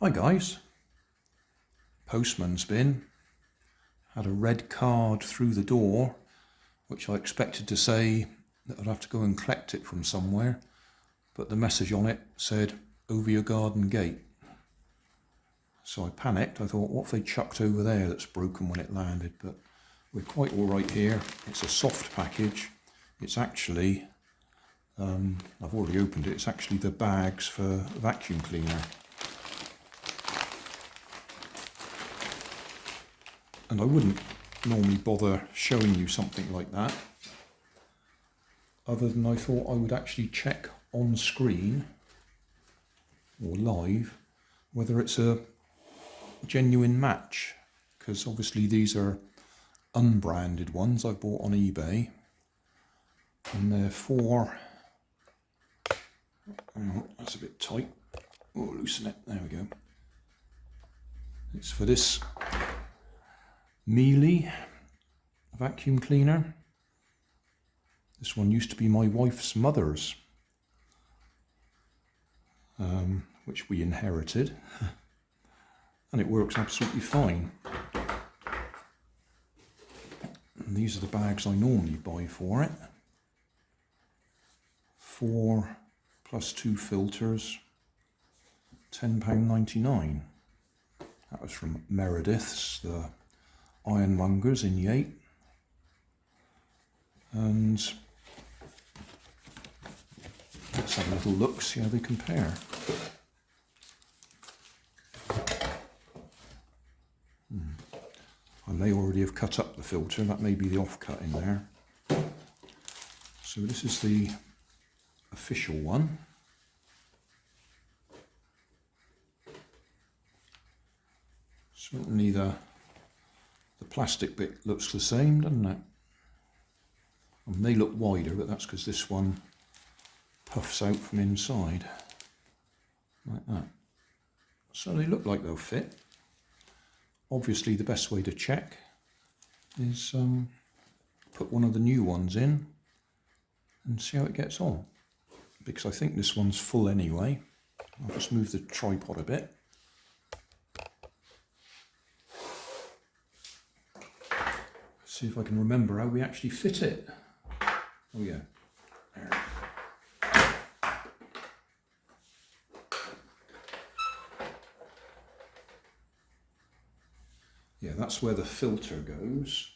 Hi guys, postman's been, had a red card through the door which I expected to say that I'd have to go and collect it from somewhere, but the message on it said over your garden gate. So I panicked. I thought, what if they chucked over there that's broken when it landed? But we're quite all right here. It's a soft package. It's actually, I've already opened it, it's actually the bags for vacuum cleaner. And I wouldn't normally bother showing you something like that, other than I thought I would actually check on screen or live whether it's a genuine match, because obviously these are unbranded ones I bought on eBay, and they're for, oh, that's a bit tight, oh, loosen it, there we go. It's for this Miele Vacuum Cleaner. This one used to be my wife's mother's, which we inherited, and it works absolutely fine. And these are the bags I normally buy for it. 4 plus 2 filters, £10.99. That was from Meredith's, the ironmongers in Yate. And let's have a little look, see how they compare. I may already have cut up the filter, that may be the offcut in there. So this is the official one. Certainly the plastic bit looks the same, doesn't it? And they look wider, but that's because this one puffs out from inside, like that. So they look like they'll fit. Obviously the best way to check is put one of the new ones in and see how it gets on, because I think this one's full anyway. I'll just move the tripod a bit. See if I can remember how we actually fit it. Oh yeah, there. Yeah, that's where the filter goes.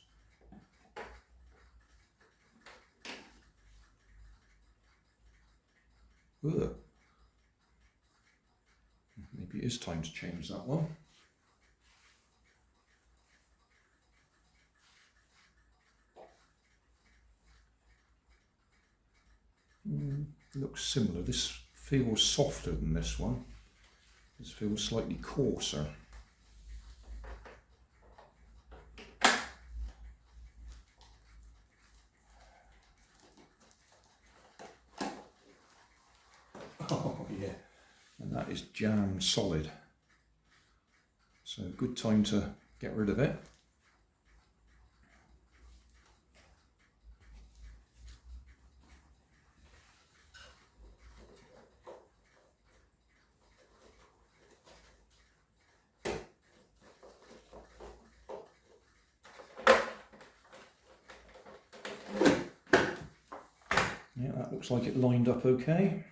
Ugh. Maybe it is time to change that one. Looks similar. This feels softer than this one. This feels slightly coarser. Oh yeah, and that is jammed solid. So good time to get rid of it. Yeah, that looks like it lined up okay.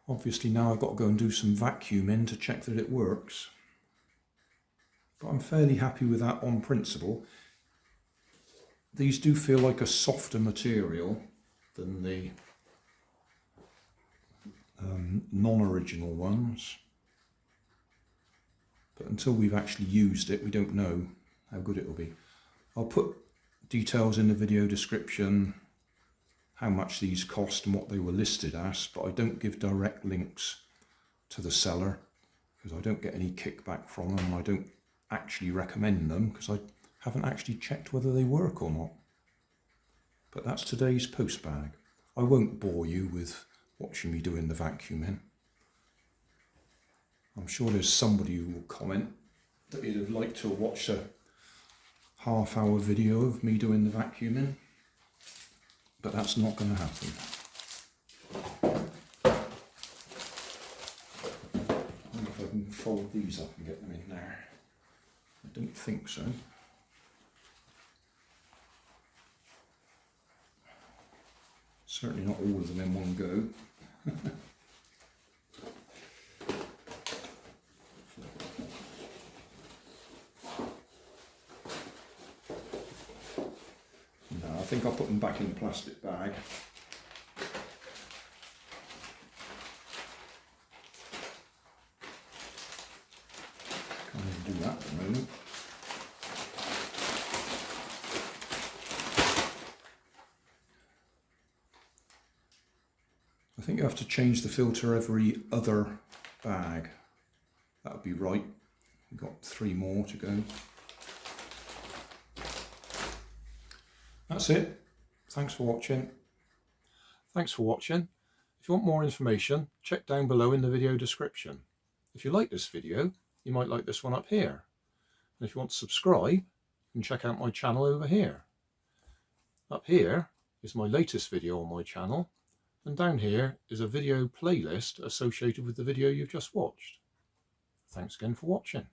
Obviously now I've got to go and do some vacuuming to check that it works. But I'm fairly happy with that on principle. These do feel like a softer material than the non-original ones. But until we've actually used it, we don't know how good it will be. I'll put details in the video description, how much these cost and what they were listed as, but I don't give direct links to the seller because I don't get any kickback from them. I don't actually recommend them because I haven't actually checked whether they work or not. But that's today's post bag. I won't bore you with watching me doing the vacuuming. I'm sure there's somebody who will comment that he'd have liked to watch a half-hour video of me doing the vacuuming, but that's not going to happen. fold these up and get them in there. I don't think so. Certainly not all of them in one go. No, I think I'll put them back in the plastic bag. Can't even do that at the moment. I think you have to change the filter every other bag. That would be right. We've got 3 more to go. That's it. Thanks for watching. Thanks for watching. If you want more information, check down below in the video description. If you like this video, you might like this one up here. And if you want to subscribe, you can check out my channel over here. Up here is my latest video on my channel. And down here is a video playlist associated with the video you've just watched. Thanks again for watching.